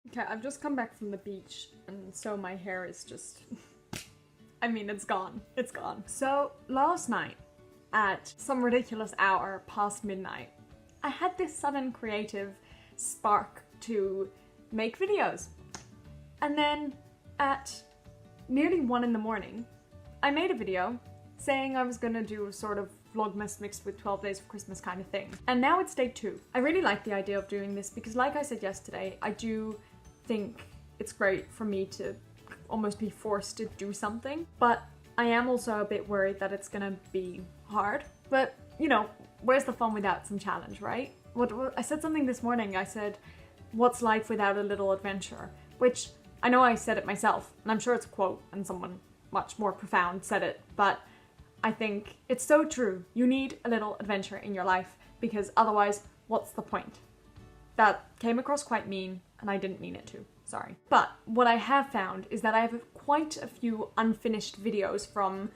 Okay, I've just come back from the beach, and so my hair is just... I mean, it's gone. It's gone. So, last night, at some ridiculous hour past midnight, I had this sudden creative spark to make videos. And then, at nearly 1 in the morning, I made a video saying I was gonna do a sort of Vlogmas mixed with 12 Days of Christmas kind of thing. And now it's day 2. I really like the idea of doing this because, like I said yesterday, I do think it's great for me to almost be forced to do something, but I am also a bit worried that it's gonna be hard. But, you know, where's the fun without some challenge, right? I said something this morning. I said, what's life without a little adventure? Which, I know I said it myself, and I'm sure it's a quote, and someone much more profound said it, but I think it's so true. You need a little adventure in your life, because otherwise, what's the point? That came across quite mean, and I didn't mean it to. Sorry. But what I have found is that I have quite a few unfinished videos from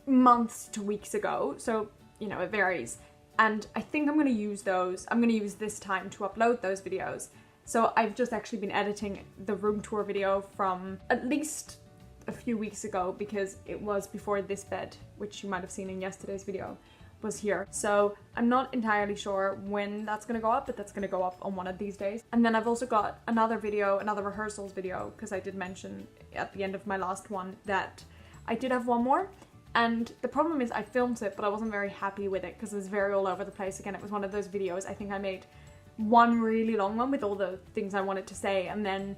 months to weeks ago, so, you know, it varies. And I think I'm going to use those. I'm going to use this time to upload those videos. So I've just actually been editing the room tour video from at least a few weeks ago, because it was before this bed, which you might have seen in yesterday's video, was here. So I'm not entirely sure when that's gonna go up, but that's gonna go up on one of these days. And then I've also got another video, another rehearsals video, because I did mention at the end of my last one that I did have one more. And the problem is I filmed it, but I wasn't very happy with it because it was very all over the place. Again, it was one of those videos. I think I made one really long one with all the things I wanted to say, and then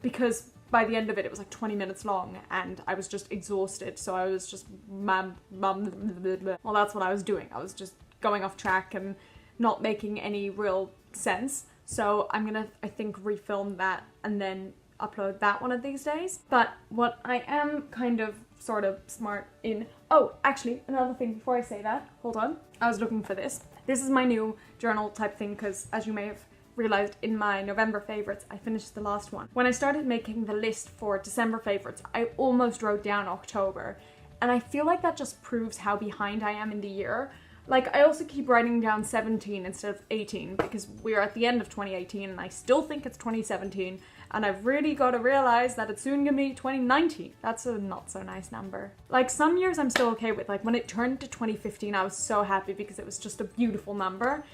because by the end of it, it was like 20 minutes long and I was just exhausted. So I was just well, that's what I was doing. I was just going off track and not making any real sense. So I'm gonna, I think, refilm that and then upload that one of these days. But what I am kind of sort of smart in... Oh, actually, another thing before I say that, hold on. I was looking for this. This is my new journal type thing because, as you may have realized, in my November favorites, I finished the last one. When I started making the list for December favorites, I almost wrote down October, and I feel like that just proves how behind I am in the year. Like, I also keep writing down 17 instead of 18 because we're at the end of 2018 and I still think it's 2017, and I've really got to realize that it's soon gonna be 2019. That's a not so nice number. Like, some years I'm still okay with. Like, when it turned to 2015, I was so happy because it was just a beautiful number,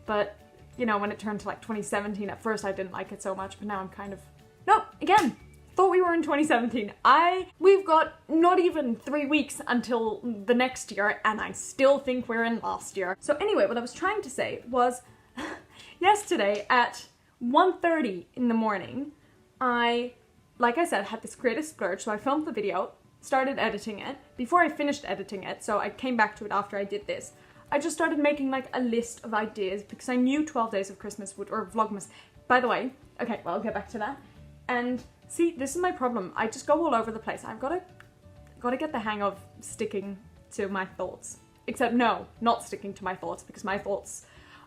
but you know, when it turned to like 2017, at first I didn't like it so much, but now I'm kind of, nope, again, thought we were in 2017. We've got not even 3 weeks until the next year, and I still think we're in last year. So anyway, what I was trying to say was, yesterday at 1:30 in the morning, I, like I said, had this creative splurge, so I filmed the video, started editing it. Before I finished editing it, so I came back to it after I did this, I just started making like a list of ideas because I knew 12 Days of Christmas would, or Vlogmas. By the way, okay, well, I'll get back to that. And see, this is my problem. I just go all over the place. I've got to get the hang of sticking to my thoughts. Except no, not sticking to my thoughts because my thoughts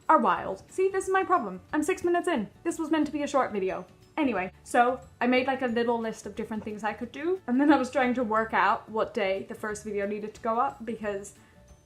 are wild. See, this is my problem. I'm 6 minutes in. This was meant to be a short video. Anyway, so I made like a little list of different things I could do. And then I was trying to work out what day the first video needed to go up because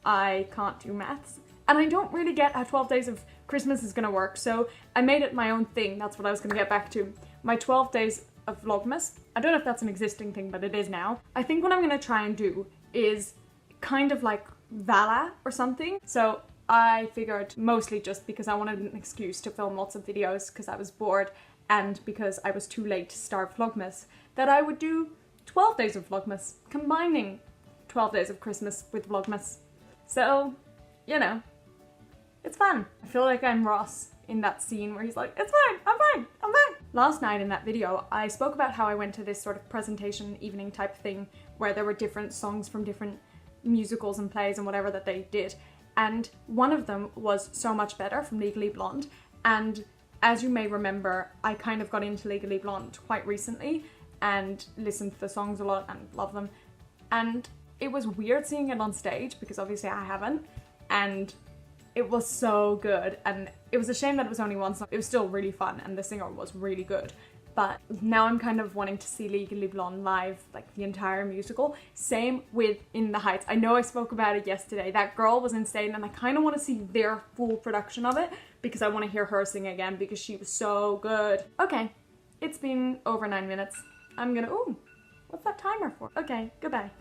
I can't do maths. And I don't really get how 12 Days of Christmas is gonna work, so I made it my own thing. That's what I was gonna get back to. My 12 Days of Vlogmas. I don't know if that's an existing thing, but it is now. I think what I'm gonna try and do is kind of like Vala or something. So I figured, mostly just because I wanted an excuse to film lots of videos because I was bored and because I was too late to start Vlogmas, that I would do 12 Days of Vlogmas, combining 12 Days of Christmas with Vlogmas. So, you know, it's fun. I feel like I'm Ross in that scene where he's like, it's fine, I'm fine, I'm fine. Last night in that video, I spoke about how I went to this sort of presentation evening type thing where there were different songs from different musicals and plays and whatever that they did. And one of them was So Much Better from Legally Blonde. And as you may remember, I kind of got into Legally Blonde quite recently and listened to the songs a lot and love them. And it was weird seeing it on stage because obviously I haven't, and it was so good, and it was a shame that it was only one song. It was still really fun and the singer was really good, but now I'm kind of wanting to see Legally Blonde live, like the entire musical. Same with In the Heights. I know I spoke about it yesterday. That girl was insane and I kind of want to see their full production of it because I want to hear her sing again because she was so good. Okay, It's been over 9 minutes. I'm gonna, ooh, what's that timer for? Okay, goodbye.